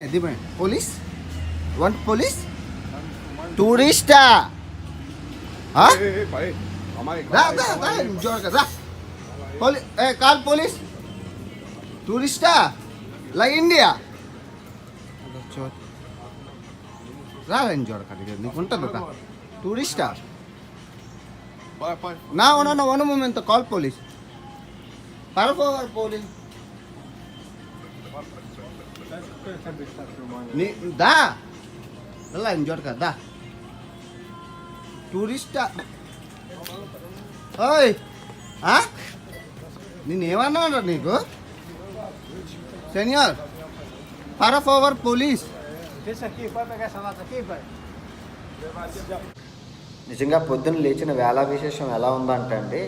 Police? Want police? Turista? Hah? Dah, jor ka, dah. Call police. Turista? Like India? Dah, enjoy ka. Ni kunta doka. Turista? No, one moment. Call police. Para for police. दा ఎలా enjoy కదా టూరిస్టా ఓయ్ నేనేమన్నా నీకు సెనియర్ para favor police నిజంగా పొద్దున్న లేచిన వేళ విశేషం ఎలా ఉందంటే అండి,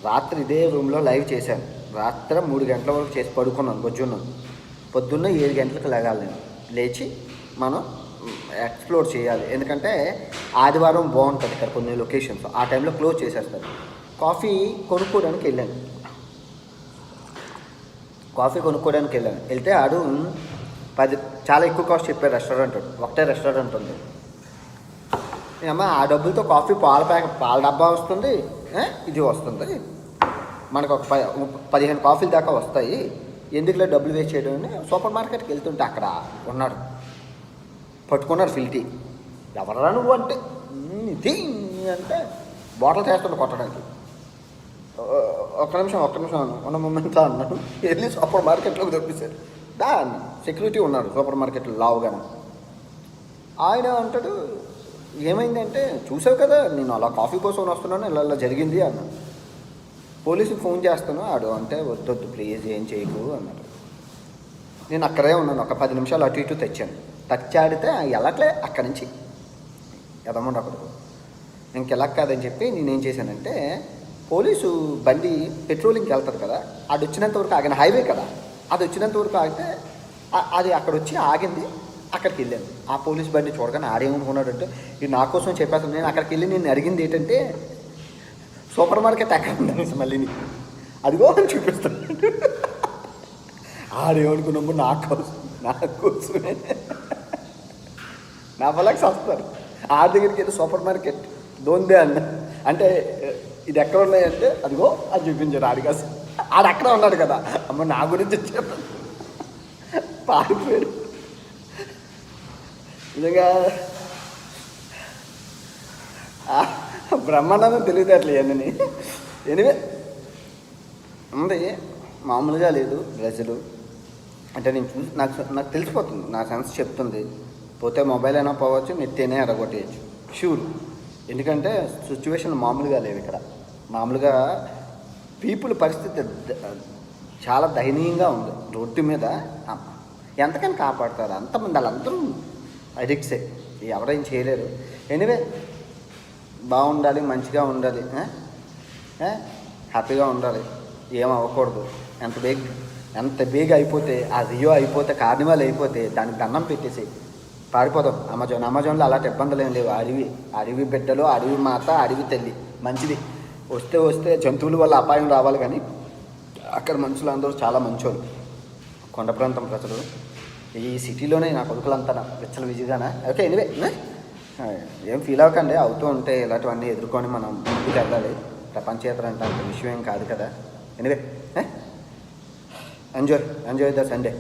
రాత్రి ఇదే రూమ్లో లైవ్ చేశాను. రాత్రి 3 గంటల వరకు చేసి పడుకున్నాను, బొజ్జున్నాను. పొద్దున్న 7 గంటలకు లేగాలి. నేను లేచి మనం ఎక్స్ప్లోర్ చేయాలి. ఎందుకంటే ఆదివారం బాగుంటుంది ఇక్కడ కొన్ని లొకేషన్స్, ఆ టైంలో క్లోజ్ చేసేస్తారు. కాఫీ కొనుక్కోవడానికి వెళ్ళాను. వెళ్తే ఆడు 10 చాలా ఎక్కువ కాస్ట్ చెప్పారు. రెస్టారెంట్ ఒకటే రెస్టారెంట్ ఉంది. ఏమో ఆ డబ్బులతో కాఫీ పాల డబ్బా వస్తుంది, ఇది వస్తుంది, మనకు ఒక 15 కాఫీలు దాకా వస్తాయి, ఎందుకులే డబ్బులు వేస్ట్ చేయడం అని సూపర్ మార్కెట్కి వెళ్తుంటే అక్కడ ఉన్నాడు, పట్టుకున్నాడు ఫిల్టీ. ఎవరా నువ్వు అంటే ఇది అంటే బాటిల్ చేస్తుంటే కొట్టడానికి. ఒక్క నిమిషం ఉన్న మూమెంట్ అన్నాడు. వెళ్ళి సూపర్ మార్కెట్లోకి దొరికిసారు. అన్న సెక్యూరిటీ ఉన్నాడు సూపర్ మార్కెట్లో లావుగానే. ఆయన అంటాడు, ఏమైందంటే చూసావు కదా నేను అలా కాఫీ కోసం వస్తున్నాను, ఇలా జరిగింది అన్నాడు. పోలీసుకి ఫోన్ చేస్తాను ఆడు అంటే, వద్దొద్దు ప్లీజ్ ఏం చేయకు అన్నాడు. నేను అక్కడే ఉన్నాను. ఒక 10 నిమిషాలు అటు ఇటు తెచ్చాడితే వెళ్ళట్లే అక్కడి నుంచి ఎదమండి అక్కడికి. ఇంకెలా కాదని చెప్పి నేనేం చేశానంటే, పోలీసు బండి పెట్రోలింగ్కి వెళ్తారు కదా, అది వచ్చినంత వరకు ఆగిన హైవే కదా, అది వచ్చినంత వరకు ఆగితే అది అక్కడ వచ్చి ఆగింది. అక్కడికి వెళ్ళాను. ఆ పోలీస్ బండి చూడగానే ఆడేమనుకున్నాడంటే, ఇది నా కోసం చెప్పేస్తాను. నేను అక్కడికి వెళ్ళి నేను అడిగింది ఏంటంటే, సూపర్ మార్కెట్ ఎక్కడ ఉందని మళ్ళీ అదిగో అని చూపిస్తాను. ఆడేమనుకున్నాము నా కోసమే నా పొలాకి వస్తారు. ఆడి దగ్గరికి వెళ్ళి సూపర్ మార్కెట్ దోందే అన్న అంటే ఇది ఎక్కడ ఉన్నాయంటే అదిగో అది చూపించాడు. ఆడికాసు ఆడు అక్కడ ఉన్నాడు కదా, అమ్మ నా గురించి చెప్పాను, పారిపోయాడు. నిజంగా బ్రహ్మాండం తెలియదు అట్లా ఇవన్నీ. ఎనివే ఉంది, మామూలుగా లేదు. ప్రజలు అంటే నేను చూసి నాకు తెలిసిపోతుంది, నా సెన్స్ చెప్తుంది. పోతే మొబైల్ అయినా పోవచ్చు, నెత్తేనే ఎడగొట్టేయచ్చు షూర్. ఎందుకంటే సిచ్యువేషన్ మామూలుగా లేవు ఇక్కడ. మామూలుగా పీపుల్ పరిస్థితి చాలా దయనీయంగా ఉంది. రోడ్డు మీద ఎంతకని కాపాడతారు అంతమంది, వాళ్ళందరూ అడిక్ట్సే, ఎవరేం చేయలేరు. ఎనివే బాగుండాలి, మంచిగా ఉండాలి, హ్యాపీగా ఉండాలి, ఏం అవ్వకూడదు. ఎంత బేగ్ అయిపోతే, ఆ రియో అయిపోతే, కార్నివాల్ అయిపోతే దానికి దండం పెట్టేసి పారిపోతాం. అమెజాన్లో అలాంటి ఇబ్బందులు ఏం లేవు. అడవి బిడ్డలు, అడవి మాత, అడవి తల్లి మంచిది. వస్తే జంతువుల వల్ల అపాయం రావాలి, కానీ అక్కడ మనుషులు అందరూ చాలా మంచోళ్ళు. కొండ ప్రాంతం ప్రజలు. ఈ సిటీలోనే నా కొడుకులంతా విచ్చల విజిగానా. ఓకే ఎనివే ఏం ఫీల్ అవ్వకండి, అవుతూ ఉంటే ఇలాంటివన్నీ ఎదుర్కొని మనం ముందుకు వెళ్ళాలి. ప్రపంచేతర అంటే అంత విషయం ఏం కాదు కదా. Anyway enjoy the Sunday.